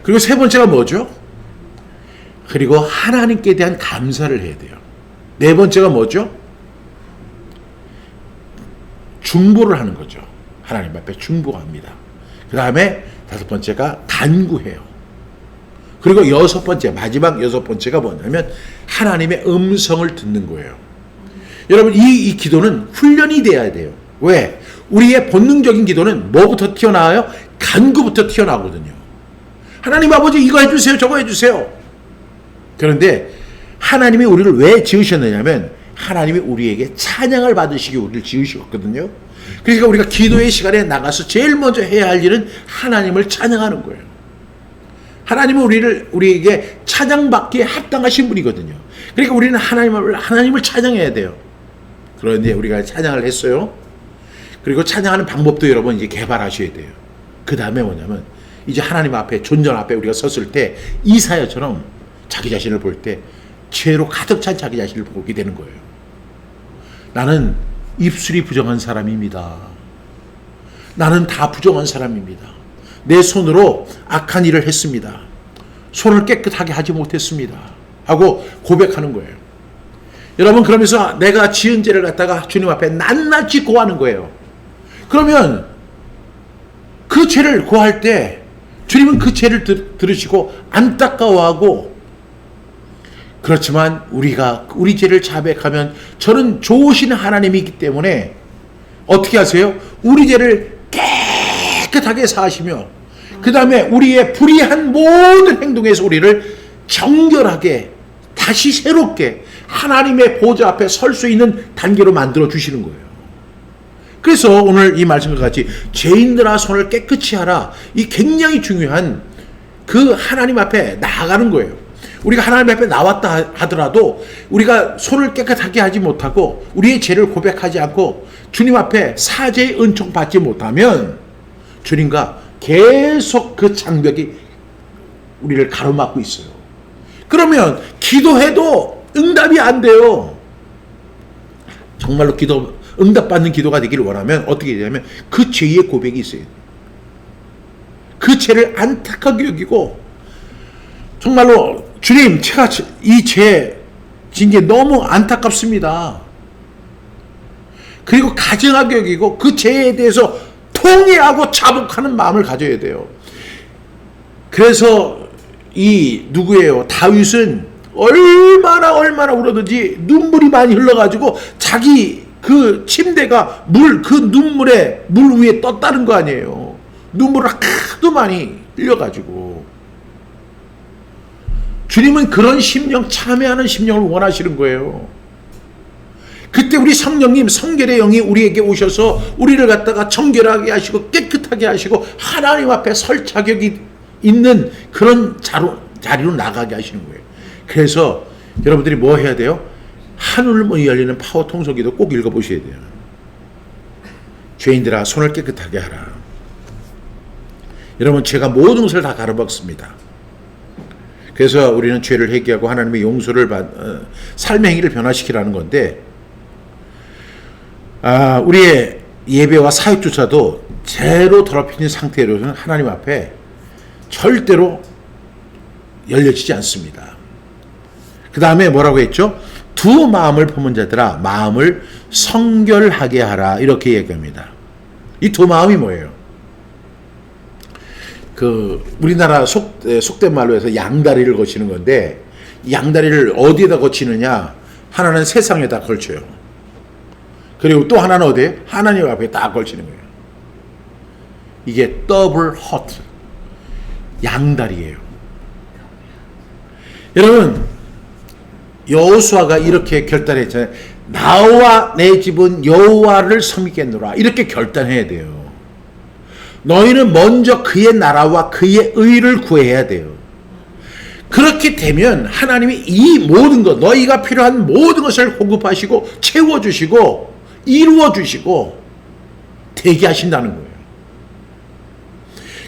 그리고 세 번째가 뭐죠? 그리고 하나님께 대한 감사를 해야 돼요. 네 번째가 뭐죠? 중보를 하는 거죠. 하나님 앞에 중보합니다. 그 다음에 다섯 번째가 간구해요. 그리고 여섯 번째, 마지막 여섯 번째가 뭐냐면 하나님의 음성을 듣는 거예요. 여러분, 이 기도는 훈련이 돼야 돼요. 왜? 우리의 본능적인 기도는 뭐부터 튀어나와요? 간구부터 튀어나오거든요. 하나님 아버지 이거 해주세요, 저거 해주세요. 그런데 하나님이 우리를 왜 지으셨느냐면 하나님이 우리에게 찬양을 받으시기 우리를 지으셨거든요. 그러니까 우리가 기도의 시간에 나가서 제일 먼저 해야 할 일은 하나님을 찬양하는 거예요. 하나님은 우리에게 찬양받기에 합당하신 분이거든요. 그러니까 우리는 하나님을 찬양해야 돼요. 그런데 우리가 찬양을 했어요. 그리고 찬양하는 방법도 여러분 이제 개발하셔야 돼요. 그 다음에 뭐냐면 이제 하나님 앞에, 존전 앞에 우리가 섰을 때 이사야처럼 자기 자신을 볼 때 죄로 가득 찬 자기 자신을 보게 되는 거예요. 나는 입술이 부정한 사람입니다. 나는 다 부정한 사람입니다. 내 손으로 악한 일을 했습니다. 손을 깨끗하게 하지 못했습니다. 하고 고백하는 거예요. 여러분, 그러면서 내가 지은 죄를 갖다가 주님 앞에 낱낱이 고하는 거예요. 그러면 그 죄를 고할 때 주님은 그 죄를 들으시고 안타까워하고, 그렇지만 우리가 우리 죄를 자백하면 저는 좋으신 하나님이기 때문에 어떻게 하세요? 우리 죄를 깨끗하게 사하시며 그 다음에 우리의 불의한 모든 행동에서 우리를 정결하게 다시 새롭게 하나님의 보좌 앞에 설 수 있는 단계로 만들어 주시는 거예요. 그래서 오늘 이 말씀과 같이 죄인들아 손을 깨끗이 하라, 이 굉장히 중요한 그 하나님 앞에 나아가는 거예요. 우리가 하나님 앞에 나왔다 하더라도 우리가 손을 깨끗하게 하지 못하고 우리의 죄를 고백하지 않고 주님 앞에 사죄의 은총 받지 못하면 주님과 계속 그 장벽이 우리를 가로막고 있어요. 그러면 기도해도 응답이 안 돼요. 정말로 응답받는 기도가 되기를 원하면 어떻게 되냐면 그 죄의 고백이 있어요. 그 죄를 안타깝게 여기고 정말로 주님, 제가 이 죄 진 게 너무 안타깝습니다. 그리고 가증하게 여기고 그 죄에 대해서 통회하고 자복하는 마음을 가져야 돼요. 그래서 누구예요? 다윗은 얼마나 울었는지 눈물이 많이 흘러가지고 자기 그 침대가 그 눈물에 물 위에 떴다는 거 아니에요. 눈물을 하도 많이 흘려가지고. 주님은 그런 심령, 참회하는 심령을 원하시는 거예요. 그때 우리 성령님, 성결의 영이 우리에게 오셔서 우리를 갖다가 정결하게 하시고 깨끗하게 하시고 하나님 앞에 설 자격이 있는 그런 자리로 나가게 하시는 거예요. 그래서 여러분들이 뭐 해야 돼요? 하늘문이 열리는 파워 통속기도 꼭 읽어보셔야 돼요. 죄인들아, 손을 깨끗하게 하라. 여러분, 죄가 모든 것을 다 가로막습니다. 그래서 우리는 죄를 회개하고 하나님의 용서를 삶의 행위를 변화시키라는 건데, 우리의 예배와 사역조차도 제로 더럽혀진 상태로는 하나님 앞에 절대로 열려지지 않습니다. 그 다음에 뭐라고 했죠? 두 마음을 품은 자들아, 마음을 성결하게 하라. 이렇게 얘기합니다. 이 두 마음이 뭐예요? 우리나라 속된 말로 해서 양다리를 거치는 건데, 양다리를 어디에다 거치느냐? 하나는 세상에다 걸쳐요. 그리고 또 하나는 어디에? 하나님 앞에 딱 걸치는 거예요. 이게 더블 허트, 양다리예요. 여러분, 여호수아가 이렇게 결단했잖아요. 나와 내 집은 여호와를 섬기겠노라. 이렇게 결단해야 돼요. 너희는 먼저 그의 나라와 그의 의를 구해야 돼요. 그렇게 되면 하나님이 이 모든 것, 너희가 필요한 모든 것을 공급하시고 채워주시고 이루어주시고 되게 하신다는 거예요.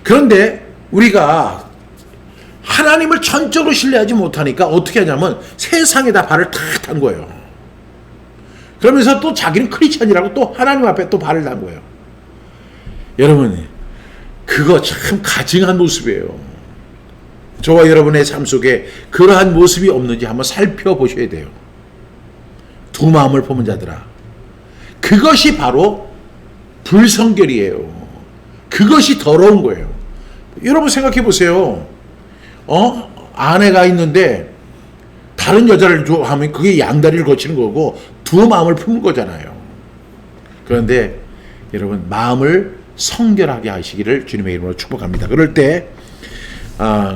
그런데 우리가 하나님을 전적으로 신뢰하지 못하니까 어떻게 하냐면 세상에다 발을 탁 단 거예요. 그러면서 또 자기는 크리스천이라고 또 하나님 앞에 또 발을 단 거예요. 여러분, 그거 참 가증한 모습이에요. 저와 여러분의 삶 속에 그러한 모습이 없는지 한번 살펴보셔야 돼요. 두 마음을 품은 자들아, 그것이 바로 불성결이에요. 그것이 더러운 거예요. 여러분 생각해 보세요. 아내가 있는데 다른 여자를 좋아하면 그게 양다리를 거치는 거고 두 마음을 품은 거잖아요. 그런데 여러분, 마음을 성결하게 하시기를 주님의 이름으로 축복합니다. 그럴 때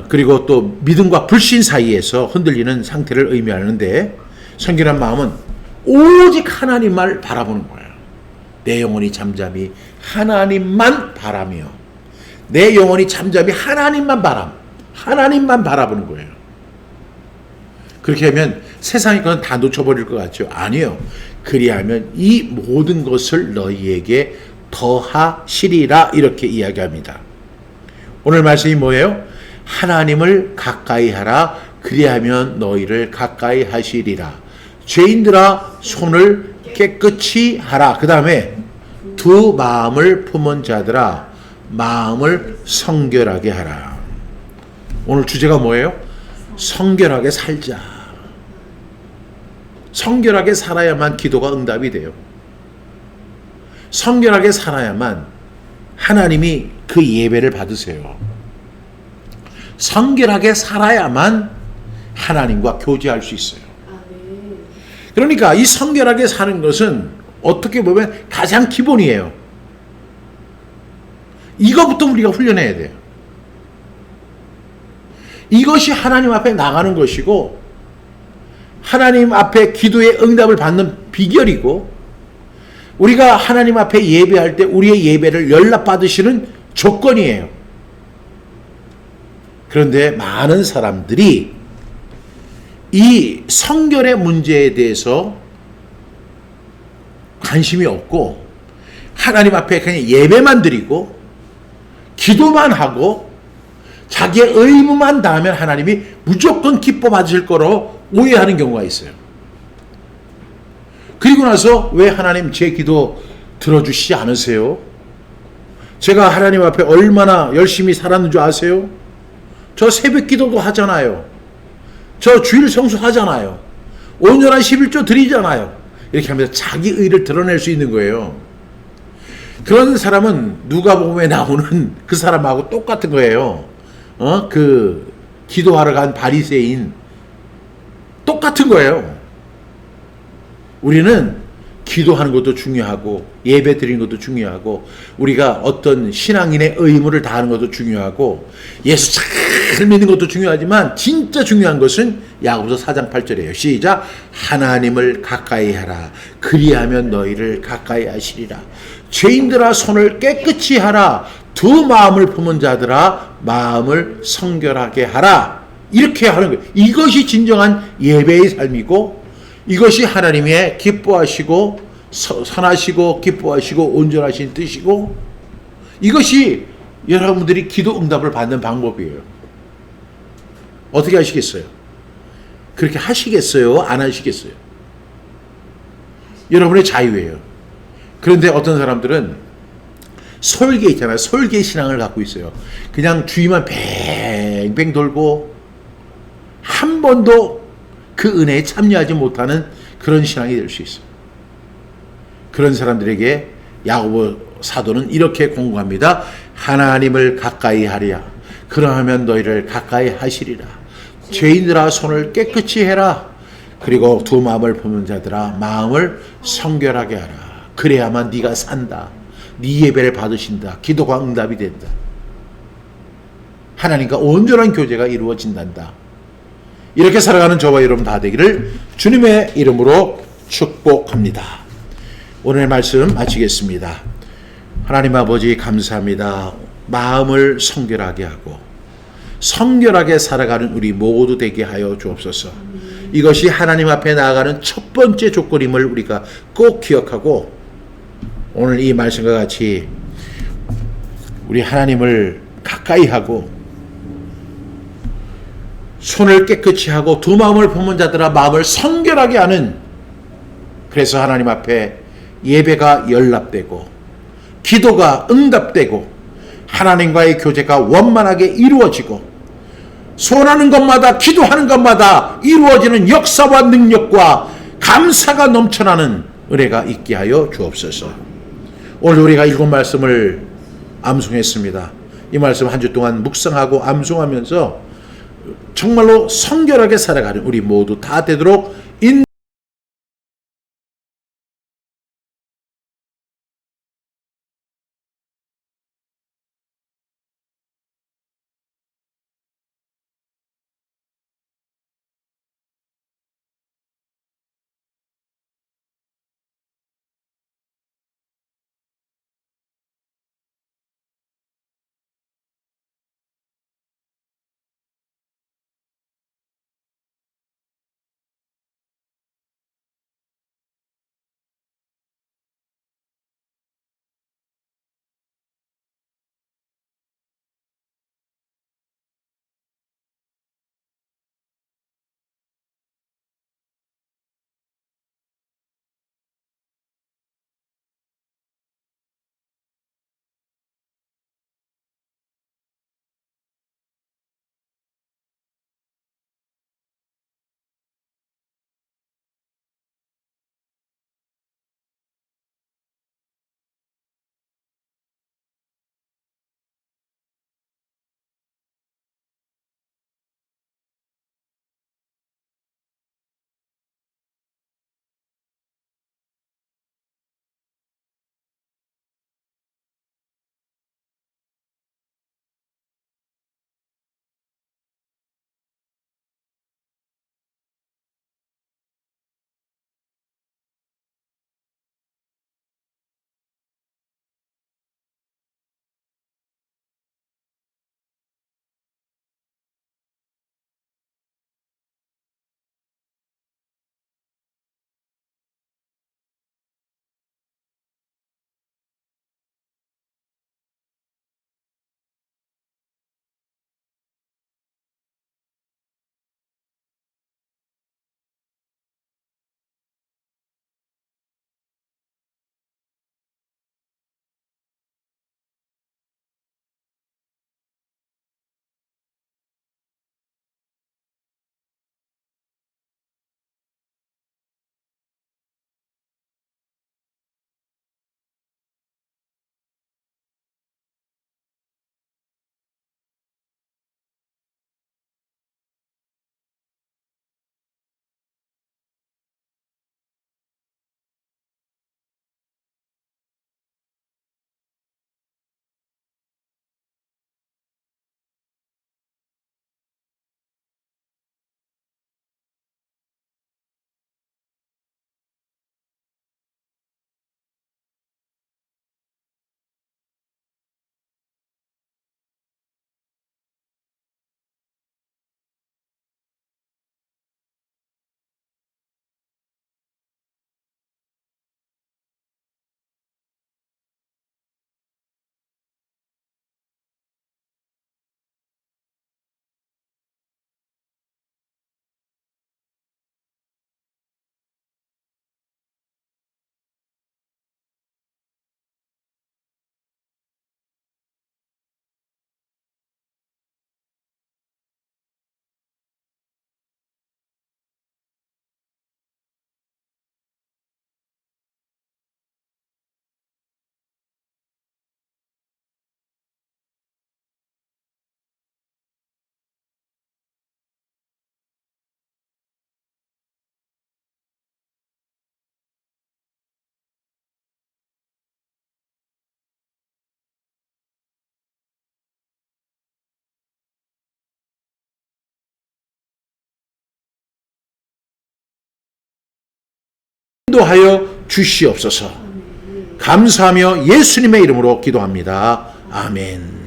그리고 또 믿음과 불신 사이에서 흔들리는 상태를 의미하는데, 성결한 마음은 오직 하나님만 바라보는 거예요. 내 영혼이 잠잠히 하나님만 바라며, 내 영혼이 잠잠히 하나님만 바라보는 거예요. 그렇게 하면 세상이 그건 다 놓쳐버릴 것 같죠? 아니요. 그리하면 이 모든 것을 너희에게 더하시리라. 이렇게 이야기합니다. 오늘 말씀이 뭐예요? 하나님을 가까이 하라. 그리하면 너희를 가까이 하시리라. 죄인들아, 손을 깨끗이 하라. 그 다음에 두 마음을 품은 자들아, 마음을 성결하게 하라. 오늘 주제가 뭐예요? 성결하게 살자. 성결하게 살아야만 기도가 응답이 돼요. 성결하게 살아야만 하나님이 그 예배를 받으세요. 성결하게 살아야만 하나님과 교제할 수 있어요. 그러니까 이 성결하게 사는 것은 어떻게 보면 가장 기본이에요. 이거부터 우리가 훈련해야 돼요. 이것이 하나님 앞에 나가는 것이고, 하나님 앞에 기도의 응답을 받는 비결이고, 우리가 하나님 앞에 예배할 때 우리의 예배를 연락받으시는 조건이에요. 그런데 많은 사람들이 이 성결의 문제에 대해서 관심이 없고, 하나님 앞에 그냥 예배만 드리고 기도만 하고 자기의 의무만 다하면 하나님이 무조건 기뻐 받으실 거로 오해하는 경우가 있어요. 그리고 나서 왜 하나님 제 기도 들어주시지 않으세요? 제가 하나님 앞에 얼마나 열심히 살았는 줄 아세요? 저 새벽 기도도 하잖아요. 저 주일 성수하잖아요. 온전한 11조 드리잖아요. 이렇게 하면서 자기 의를 드러낼 수 있는 거예요. 그런 사람은 누가복음에 나오는 그 사람하고 똑같은 거예요. 그 기도하러 간 바리새인 똑같은 거예요. 우리는 기도하는 것도 중요하고 예배 드리는 것도 중요하고 우리가 어떤 신앙인의 의무를 다하는 것도 중요하고 예수 잘 믿는 것도 중요하지만 진짜 중요한 것은 야고보서 4장 8절이에요. 시작. 하나님을 가까이 하라. 그리하면 너희를 가까이 하시리라. 죄인들아 손을 깨끗이 하라. 두 마음을 품은 자들아 마음을 성결하게 하라. 이렇게 하는 거예요. 이것이 진정한 예배의 삶이고 이것이 하나님의 기뻐하시고 선하시고 기뻐하시고 온전하신 뜻이고 이것이 여러분들이 기도 응답을 받는 방법이에요. 어떻게 하시겠어요? 그렇게 하시겠어요? 안 하시겠어요? 여러분의 자유예요. 그런데 어떤 사람들은 솔개 있잖아요. 솔개 신앙을 갖고 있어요. 그냥 주위만 뱅뱅 돌고 한 번도 그 은혜에 참여하지 못하는 그런 신앙이 될 수 있어요. 그런 사람들에게 야고보 사도는 이렇게 공고합니다. 하나님을 가까이 하리라. 그러하면 너희를 가까이 하시리라. 죄인들아 손을 깨끗이 해라. 그리고 두 마음을 품은 자들아 마음을 성결하게 하라. 그래야만 네가 산다. 네 예배를 받으신다. 기도가 응답이 된다. 하나님과 온전한 교제가 이루어진단다. 이렇게 살아가는 저와 여러분 다 되기를 주님의 이름으로 축복합니다. 오늘 말씀 마치겠습니다. 하나님 아버지 감사합니다. 마음을 성결하게 하고 성결하게 살아가는 우리 모두 되게 하여 주옵소서. 이것이 하나님 앞에 나아가는 첫 번째 조건임을 우리가 꼭 기억하고 오늘 이 말씀과 같이 우리 하나님을 가까이 하고 손을 깨끗이 하고 두 마음을 품은 자들아 마음을 성결하게 하는 그래서 하나님 앞에 예배가 연락되고 기도가 응답되고 하나님과의 교제가 원만하게 이루어지고 소원하는 것마다 기도하는 것마다 이루어지는 역사와 능력과 감사가 넘쳐나는 은혜가 있게 하여 주옵소서. 오늘 우리가 읽은 말씀을 암송했습니다. 이 말씀 한 주 동안 묵상하고 암송하면서 정말로 성결하게 살아가는 우리 모두 다 되도록 인도하여 주시옵소서. 감사하며 예수님의 이름으로 기도합니다. 아멘.